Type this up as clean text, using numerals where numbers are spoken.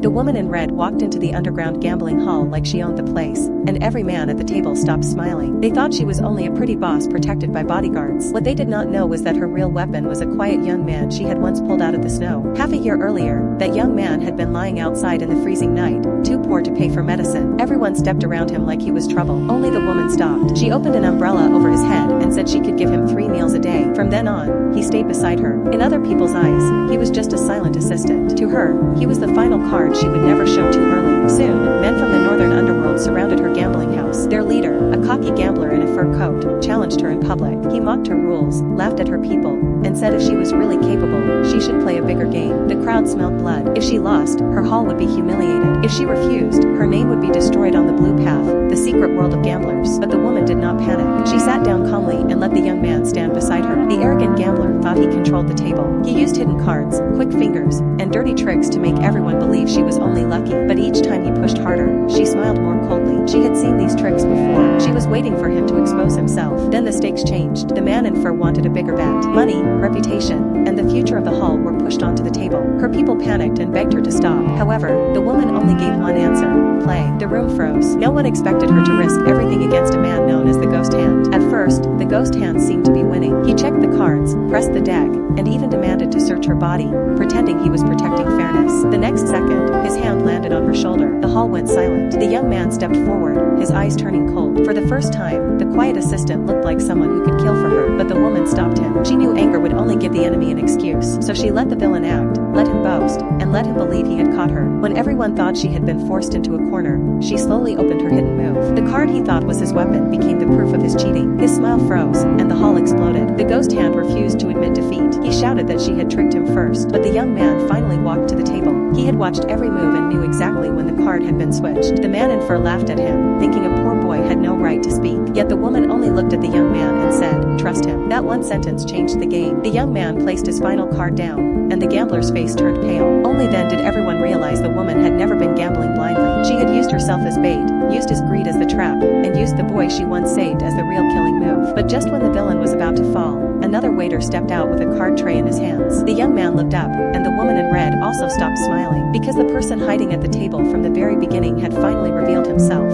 The woman in red walked into the underground gambling hall like she owned the place, and every man at the table stopped smiling. They thought she was only a pretty boss protected by bodyguards. What they did not know was that her real weapon was a quiet young man she had once pulled out of the snow. Half a year earlier, that young man had been lying outside in the freezing night, too poor to pay for medicine. Everyone stepped around him like he was trouble. Only the woman stopped. She opened an umbrella over his head and said she could give him 3 meals a day. From then on, he stayed beside her. In other people's eyes, he was just a silent assistant. To her, he was the final card she would never show too early. Soon, men from the northern underworld surrounded her gambling house. Their leader, a cocky gambler in a fur coat, challenged her in public. He mocked her rules, laughed at her people, and said if she was really capable, she should play a bigger game. The crowd smelled blood. If she lost, her haul would be humiliated. If she refused, her name would be destroyed on the blue path, the secret world of gamblers. But the woman did not panic. She sat down calmly and let the young man stand beside her. The arrogant gambler thought he controlled the table. He used hidden cards, quick fingers, and dirty tricks to make everyone believe she was only lucky. But each time he pushed harder, she smiled more coldly. She had seen these tricks before. She was waiting for him to expose himself. Then the stakes changed. The man in fur wanted a bigger bet. Money, reputation, and the future of the hall were pushed onto the table. Her people panicked and begged her to stop. However, the woman only gave one answer: play. The room froze. No one expected her to risk everything against a man known as the Ghost Hand. At first, the Ghost Hand seemed to be winning. He checked the cards, pressed the deck, and even demanded to search her body, pretending he was protecting fairness. The next second, his hand landed on her shoulder. The hall went silent. The young man stepped forward, his eyes turning cold. For the first time, the quiet assistant looked like someone who could kill for her, but the woman stopped him. She knew anger would only give the enemy an excuse, so she let the villain act, let him boast, and let him believe he had caught her. When everyone thought she had been forced into a corner, she slowly opened her hidden move. The card he thought was his weapon became the proof of his cheating. His smile froze, and the hall exploded. The Ghost Hand refused to admit defeat. He shouted that she had tricked him first, but the young man finally walked to the table. He had watched every move and knew exactly when the card had been switched. The man in fur laughed at him, thinking a poor boy had no right to speak. Yet the woman only looked at the young man and said, "Trust him." That one sentence changed the game. The young man placed his final card down, and the gambler's face turned pale. Only then did everyone realize the woman had never been gambling blindly. She had used herself as bait, used his greed as the trap, and used the boy she once saved as the real killing move. But just when the villain was about to fall, another waiter stepped out with a card tray in his hands. The young man looked up, and the woman in red also stopped smiling, because the person hiding at the table from the very beginning had finally revealed himself.